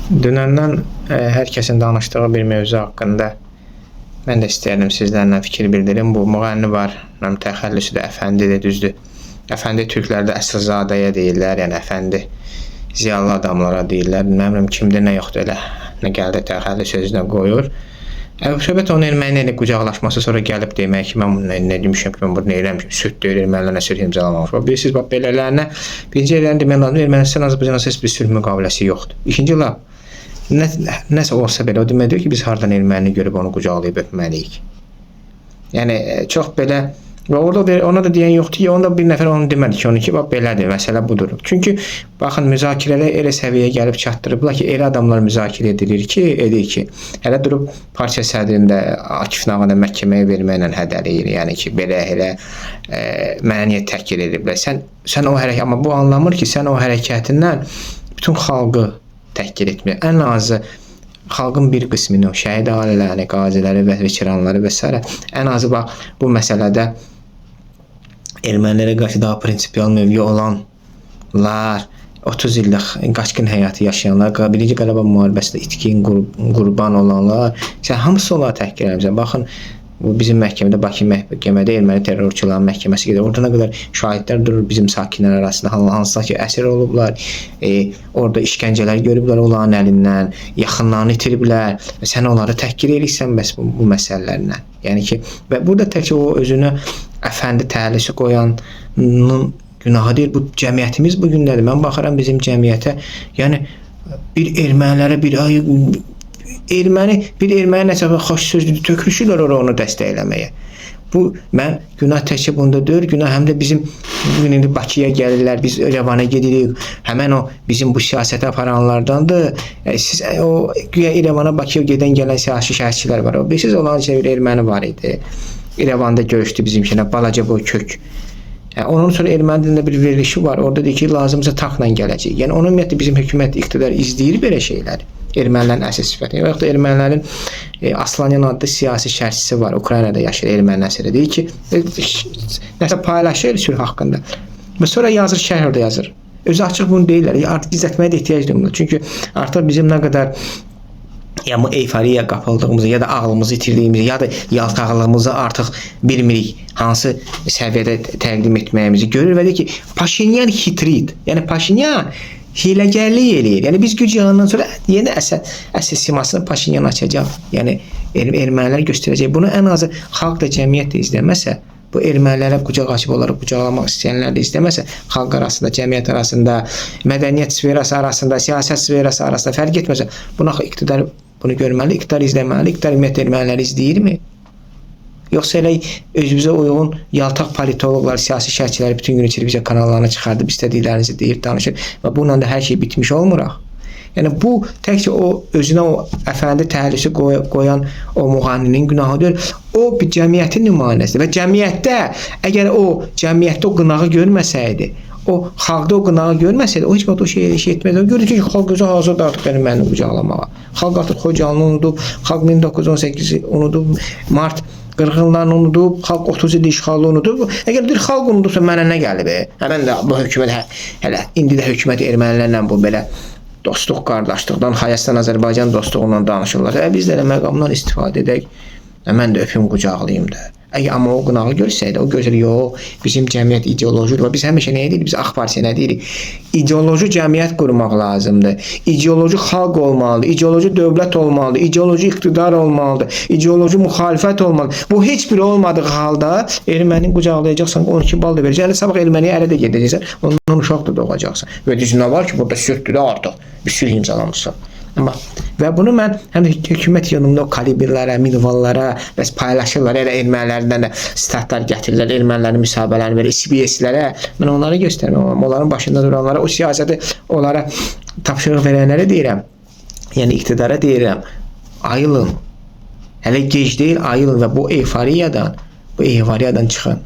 Dünəndən hər kəsin danışdığı bir mövzu haqqında mən də istəyərdim sizlərlə fikir bildirim. Bu müğənni var, təxəllüsü də Əfəndidir, düzdür. Əfəndi türklərdə əsilzadəyə deyirlər, yəni Əfəndi ziyalı adamlara deyirlər. Bilmirəm kimdir, nə yoxdur elə. Nə gəldi təxəllüs sözünə qoyur. Söhbət onun erməni ilə qucaqlaşması, sonra gəlib demək ki, mən nə demişəm ki, mən bunu neyirəm ki, süd deyir, ermənilərlə sülh imzalamamış. Bilirsiniz, belələrinə birinci elərini demək lazım, Ermənistan Azərbaycanla heç bir sülh müqaviləsi yoxdur. İkinci laf, nəsə olsa belə, o demək deyir ki, biz hardan erməni görüb onu qucaqlayıb öpməliyik. Yəni, çox belə, və orada ona da deyən yoxdur ki, onda bir nəfər onu demədi ki, onu ki, belədir, məsələ budur. Çünki, baxın, müzakirələr elə səviyyəyə gəlib çatdırıblar ki, elə adamlar müzakirə edir ki, hələ durub partiya sədrində Akif Nağını məhkəməyə verməklə hədələyir. Yəni ki, belə elə mənə niyə təhqir ediblər? Sən o hərəkət, amma bu anlamır ki, sən o hərəkətindən bütün xalqı təhqir etmir. Ən azı xalqın bir qismini, şəhid ailələrini, qaziləri və veteranları və s. ən azı bax, bu məsələdə ermənilərə qarşı daha prinsipial mövqe olanlar, 30 illik qaçqın həyatı yaşayanlar, birinci Qarabağ müharibəsində itkin qurban olanlar, sən hamısı onları təhqir edirsən. Baxın, bu bizim məhkəmədə, Bakı məhkəmədə erməni terrorçuların məhkəməsi gedir. Orada nə qədər şahidlər durur bizim sakinlər arasında, hansılar ki, əsir olublar, orada işgəncələr görüblər onların əlindən, yaxınlarını itiriblər və sən onları təhqir edirsən bəs bu məsələlərlə. Yəni ki, və burada təkcə o özünü Əfəndi təhlisi qoyanın günahı deyil, bu cəmiyyətimiz bu gündədir. Mən baxıram bizim cəmiyyətə, yəni bir ermənilərə bir erməni nəsə xoş sözdür, tökülüşürlər onu dəstəkləməyə. Bu, mən günah təkcə bunda deyil, günah həm də bizim indi Bakıya gəlirlər, biz İrəvana gedirik, həmən o bizim bu siyasətə aparanlardandır. Siz o güya İrəvana, Bakıya gedən gələn siyasi şəhərçilər var. Bilirsiniz, olan bir erməni var idi. İrəvanda görüşdü bizimkinə, balaca boy kök. Ondan sonra erməni dilində bir verilişi var. Orada deyir ki, lazımıza taxla gələcək. Yəni, onun ümumiyyətlə bizim hökumət iqtidar izləyir belə şeyləri. Ermənilərin əsas sifəti. Yoxsa ermənilərin Aslanyan adlı siyasi şərhçisi var. Ukraynada yaşayır, erməni əsəri. Deyir ki, nəsə paylaşır sülh haqqında. Və sonra yazır, şərh orada yazır. Özü açıq bunu deyirlər. Artıq gizlətməyə də ehtiyac duyulur. Çünki artıq bizim nə qədər ya bu eyfariya qapıldığımızı, ya da ağlımızı itirdiyimizi, ya da yaltaqlığımızı artıq bilmirik, hansı səviyyədə təqdim etməyimizi görür və deyir ki, Paşinyan hitrid, yəni Paşinyan hiləgərlik eləyir. Yəni biz güc yığandan sonra yeni əsas simasını Paşinyan açacaq. Yəni ermənilər göstərəcək. Bunu ən azı xalq da cəmiyyət də izləməsə, bu ermənilərə qucaq açıb onları qucaqlamaq istəyənlər də istəməsə, xalq arasında, cəmiyyət arasında, mədəniyyət sferası arasında, siyasət sferası arasında fərq etməsə, buna iqtidar bunu görməli, iqtidar izləməli, iqtidar ümumiyyətlə erməniləri izləyirmi? Yoxsa elə özümüzə uyğun yaltaq politoloqlar, siyasi şərhçilər bütün gün televiziya kanallarına çıxardıb istədiklərinizi deyib danışır və bununla da hər şey bitmiş olmuraq. Yəni bu təkcə o özünə o Əfəndi təhlisi qoyan o müğənninin günahı deyil, o bir cəmiyyətin nümayəndəsidir və cəmiyyətdə, əgər o cəmiyyətdə o qınağı görməsəydi, o xalqda o qınağı görməsəydi, o heç vaxt o şey etməzdi. O görür ki, xalq özü hazırdır artıq erməni qucaqlamağa. Xalq artıq Xocalanı unudub, xalq 1918-i unudub, Mart qırğınlarını unudub, xalq 30 il işğalı unudub. Əgər bir xalq unudubsa mənə nə gəlib? Həmən də bu hökumət, hələ indi də hökumət ermənilərlə bu belə dostluq, qardaşlıqdan, Hayastan Azərbaycan dostluğundan danışırlar. Biz də məqamdan istifadə edək. Mən də öpüm, qucaqlayım da. Amma o qınağı görsəydi, o gözəl, yox, bizim cəmiyyət ideolojidir. Biz həmişə nə deyirik? Biz AK Partiya nə deyirik? İdeoloji cəmiyyət qurmaq lazımdır. İdeoloji xalq olmalıdır. İdeoloji dövlət olmalıdır. İdeoloji iqtidar olmalıdır. İdeoloji müxalifət olmalıdır. Bu heç biri olmadığı halda erməni qucaqlayacaqsan, 12 bal da verəcəksən. Elə sabah erməniyə ərə də gedəcəksən, ondan uşaq da doğacaqsan. Və düzünə var ki, burada sülhdür də artıq. Bir sülh imzalamışsan. Və bunu mən həm də hökumət yanımda o kalibrlərə, milvallara bəs paylaşırlar, elə ermənilərdən də statlar gətirirlər, ermənilərin müsahibələrini verir, SBS-lərə, mən onları göstərməm, onların başında duranlara, o siyasəti onlara tapşırıq verənlərə deyirəm, yəni iqtidara deyirəm, ayılın, hələ gec deyil, ayılın və bu eyfariyadan çıxın.